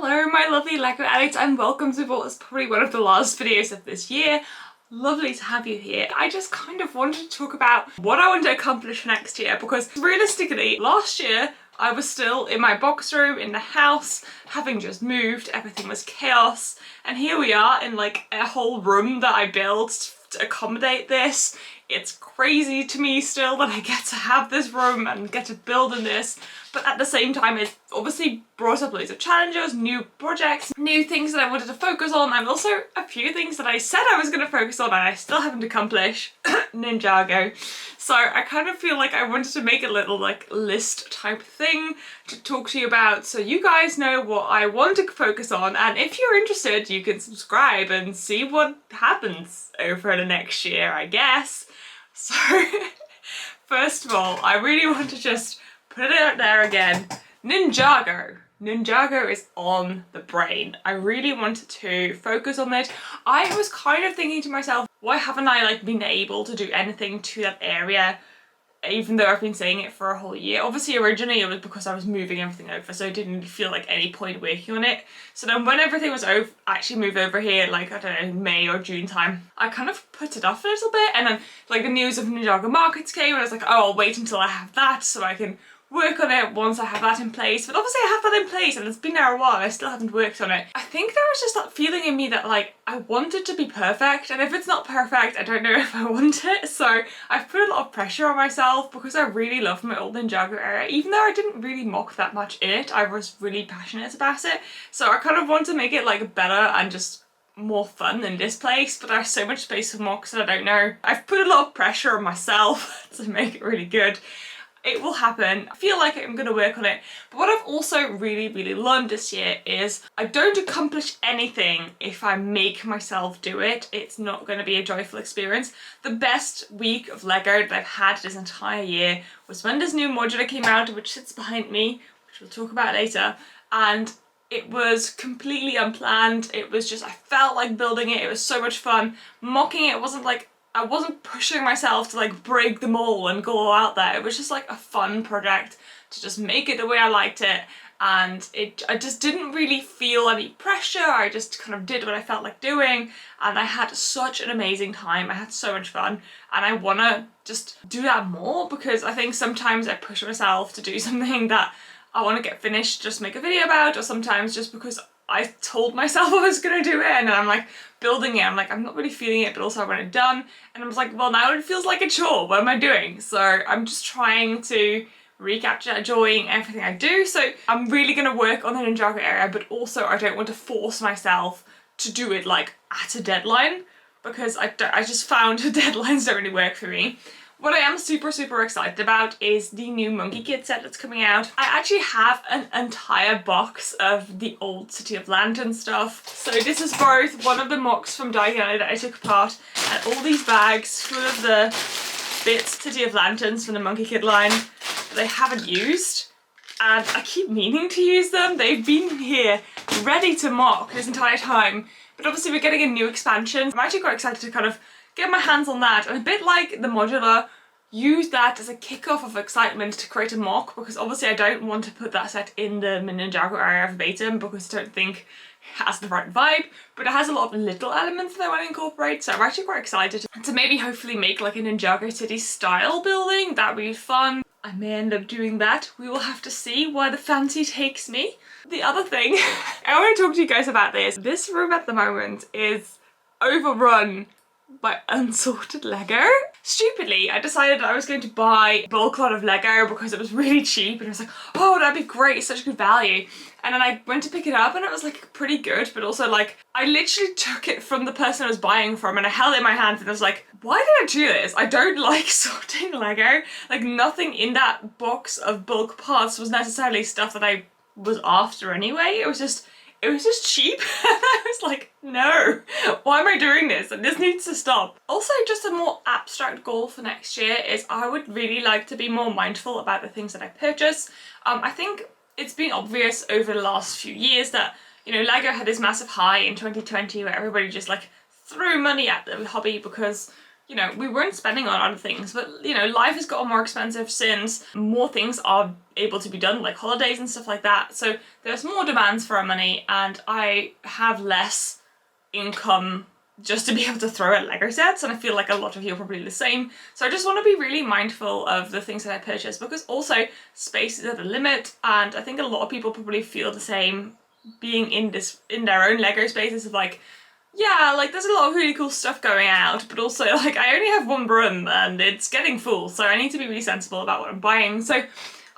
Hello my lovely Lego addicts and welcome to what is probably one of the last videos of this year. Lovely to have you here. I just kind of wanted to talk about what I want to accomplish next year because realistically last year I was still in my box room in the house, having just moved, everything was chaos, and here we are in like a whole room that I built to accommodate this. It's crazy to me still that I get to have this room and get to build in this, but at the same time it's obviously brought up loads of challenges, new projects, new things that I wanted to focus on, and also a few things that I said I was going to focus on and I still haven't accomplished. Ninjago. So I kind of feel like I wanted to make a little like list type thing to talk to you about so you guys know what I want to focus on, and if you're interested you can subscribe and see what happens over the next year, I guess. So first of all, I really want to just put it out there again. Ninjago. Ninjago is on the brain. I really wanted to focus on it. I was kind of thinking to myself, why haven't I like been able to do anything to that area even though I've been saying it for a whole year. Obviously originally it was because I was moving everything over, so I didn't feel like any point working on it. So then when everything was over, actually moved over here, like I don't know, May or June time, I kind of put it off a little bit, and then like the news of Ninjago markets came and I was like, oh, I'll wait until I have that so I can work on it once I have that in place. But obviously I have that in place and it's been there a while and I still haven't worked on it. I think there was just that feeling in me that like I want it to be perfect, and if it's not perfect I don't know if I want it. So I've put a lot of pressure on myself because I really love my old Ninjago area. Even though I didn't really mock that much in it, I was really passionate about it. So I kind of want to make it like better and just more fun than this place, but there's so much space for mocks that I don't know. I've put a lot of pressure on myself to make it really good. It will happen. I feel like I'm going to work on it. But what I've also really learned this year is I don't accomplish anything if I make myself do it. It's not going to be a joyful experience. The best week of Lego that I've had this entire year was when this new modular came out, which sits behind me, which we'll talk about later, and it was completely unplanned. It was just, I felt like building it. It was so much fun. Mocking it wasn't like, I wasn't pushing myself to like break the mold and go all out there. It was just like a fun project to just make it the way I liked it, and I just didn't really feel any pressure. I just kind of did what I felt like doing, and I had such an amazing time. I had so much fun, and I want to just do that more because I think sometimes I push myself to do something that I want to get finished, just make a video about, or sometimes just because I told myself I was going to do it and I'm like building it, I'm like, I'm not really feeling it, but also I want it done, and I was like, well, now it feels like a chore, what am I doing? So I'm just trying to recapture that joy in everything I do. So I'm really going to work on the Ninjago area, but also I don't want to force myself to do it like at a deadline, because I just found deadlines don't really work for me. What I am super excited about is the new Monkey Kid set that's coming out. I actually have an entire box of the old City of Lantern stuff. So this is both one of the mocks from Diana that I took apart, and all these bags full of the bits City of Lanterns from the Monkey Kid line that I haven't used. And I keep meaning to use them. They've been here ready to mock this entire time. But obviously we're getting a new expansion. I'm actually quite excited to kind of get my hands on that, and a bit like the modular, use that as a kickoff of excitement to create a mock, because obviously I don't want to put that set in the Ninjago area verbatim because I don't think it has the right vibe, but it has a lot of little elements that I want to incorporate, so I'm actually quite excited to maybe hopefully make like a Ninjago City style building. That would be fun. I may end up doing that. We will have to see where the fancy takes me. The other thing I want to talk to you guys about this room at the moment is overrun by unsorted Lego. Stupidly, I decided I was going to buy a bulk lot of Lego because it was really cheap, and I was like, oh, that'd be great, it's such good value. And then I went to pick it up and it was like pretty good, but also like I literally took it from the person I was buying from and I held it in my hands and I was like, why did I do this? I don't like sorting Lego. Like nothing in that box of bulk parts was necessarily stuff that I was after anyway. It was just cheap. I was like, no, why am I doing this? And this needs to stop. Also, just a more abstract goal for next year is I would really like to be more mindful about the things that I purchase. I think it's been obvious over the last few years that, you know, Lego had this massive high in 2020 where everybody just like threw money at the hobby because, you know, we weren't spending on other things, but you know, life has gotten more expensive since more things are able to be done, like holidays and stuff like that. So there's more demands for our money, and I have less income just to be able to throw at Lego sets, and I feel like a lot of you are probably the same. So I just want to be really mindful of the things that I purchase, because also space is at a limit, and I think a lot of people probably feel the same being in their own Lego spaces of like, yeah, like there's a lot of really cool stuff going out, but also like I only have one room and it's getting full, so I need to be really sensible about what I'm buying. So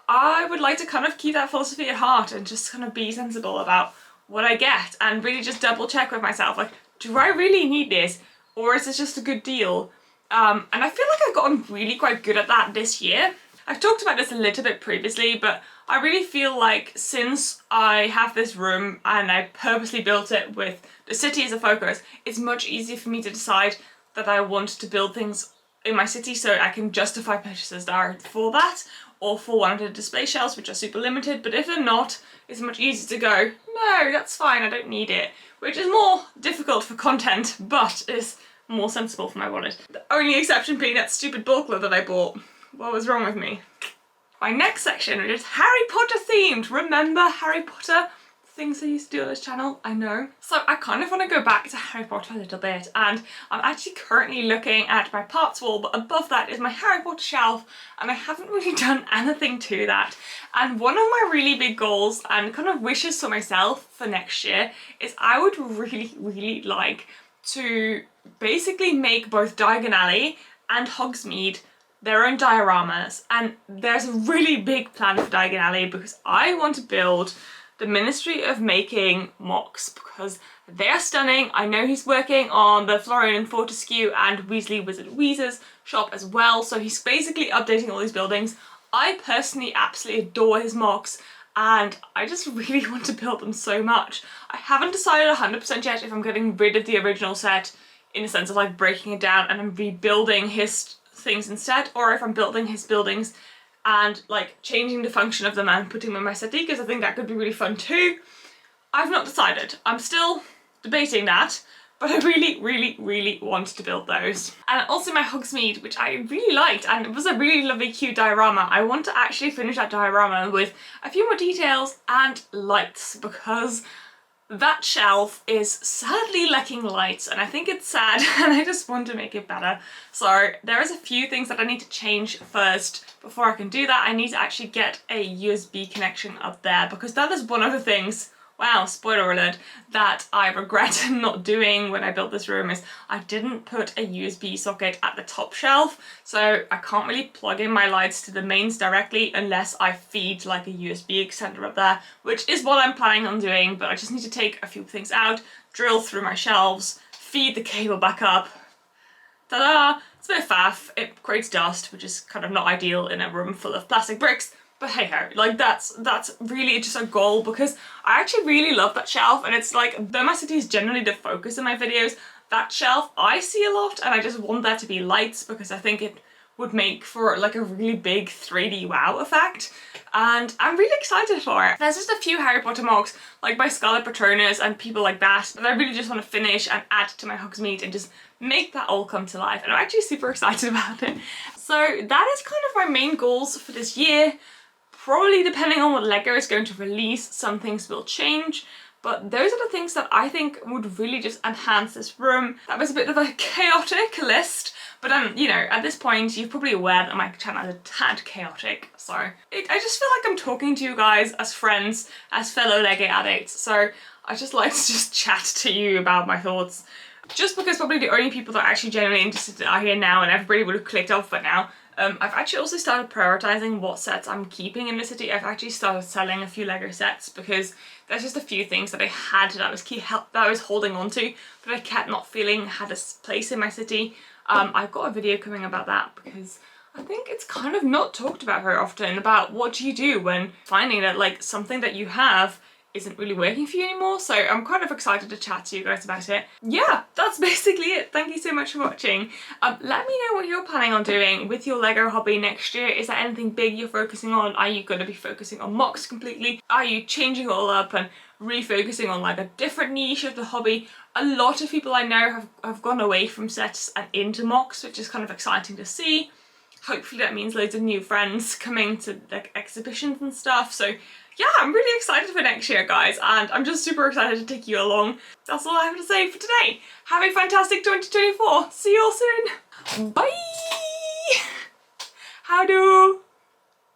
I would like to kind of keep that philosophy at heart and just kind of be sensible about what I get, and really just double check with myself, like, do I really need this, or is this just a good deal? And I feel like I've gotten really quite good at that this year. I've talked about this a little bit previously, but I really feel like since I have this room and I purposely built it with the city as a focus, it's much easier for me to decide that I want to build things in my city, so I can justify purchases that are for that, or for one of the display shelves, which are super limited. But if they're not, it's much easier to go, no, that's fine, I don't need it, which is more difficult for content, but is more sensible for my wallet. The only exception being that stupid buckler that I bought. What was wrong with me? My next section is Harry Potter themed. Remember Harry Potter? Things I used to do on this channel, I know. So I kind of want to go back to Harry Potter a little bit, and I'm actually currently looking at my parts wall, but above that is my Harry Potter shelf, and I haven't really done anything to that. And one of my really big goals and kind of wishes for myself for next year is I would really like to basically make both Diagon Alley and Hogsmeade their own dioramas. And there's a really big plan for Diagon Alley because I want to build the Ministry of Making mocks, because they're stunning. I know he's working on the Florian and Fortescue and Weasley Wizard Weezer's shop as well, so he's basically updating all these buildings. I personally absolutely adore his mocks, and I just really want to build them so much. I haven't decided 100% yet if I'm getting rid of the original set in the sense of like breaking it down and I'm rebuilding his things instead, or if I'm building his buildings and like changing the function of them and putting them in my city, because I think that could be really fun too. I've not decided. I'm still debating that, but I really want to build those. And also my Hogsmeade, which I really liked, and it was a really lovely cute diorama. I want to actually finish that diorama with a few more details and lights, because that shelf is sadly lacking lights, and I think it's sad, and I just want to make it better. So there is a few things that I need to change first before I can do that. I need to actually get a USB connection up there, because that is one of the things, wow, spoiler alert, that I regret not doing when I built this room, is I didn't put a USB socket at the top shelf, so I can't really plug in my lights to the mains directly unless I feed like a USB extender up there, which is what I'm planning on doing, but I just need to take a few things out, drill through my shelves, feed the cable back up. Ta-da! It's a bit of faff, it creates dust, which is kind of not ideal in a room full of plastic bricks. But hey ho, like that's really just a goal, because I actually really love that shelf, and it's like, though my city is generally the focus in my videos, that shelf I see a lot, and I just want there to be lights because I think it would make for like a really big 3D wow effect, and I'm really excited for it. There's just a few Harry Potter mocks, like by Scarlet Patronus and people like that I really just want to finish and add to my Hogsmeade and just make that all come to life, and I'm actually super excited about it. So that is kind of my main goals for this year. Probably depending on what Lego is going to release, some things will change, but those are the things that I think would really just enhance this room. That was a bit of a chaotic list, but you know, at this point you're probably aware that my channel is a tad chaotic, so I just feel like I'm talking to you guys as friends, as fellow Lego addicts, so I just like to just chat to you about my thoughts. Just because probably the only people that are actually genuinely interested are here now, and everybody would have clicked off by now. I've actually also started prioritizing what sets I'm keeping in the city. I've actually started selling a few Lego sets because there's just a few things that I had that I was holding on to, but I kept not feeling had a place in my city. I've got a video coming about that because I think it's kind of not talked about very often, about what do you do when finding that like something that you have isn't really working for you anymore. So I'm kind of excited to chat to you guys about it. Yeah, that's basically it. Thank you so much for watching. Let me know what you're planning on doing with your Lego hobby next year. Is there anything big you're focusing on? Are you going to be focusing on MOCs completely? Are you changing it all up and refocusing on like a different niche of the hobby? A lot of people I know have gone away from sets and into MOCs, which is kind of exciting to see. Hopefully that means loads of new friends coming to like exhibitions and stuff. So yeah, I'm really excited for next year, guys, and I'm just super excited to take you along. That's all I have to say for today. Have a fantastic 2024. See you all soon. Bye. Howdo.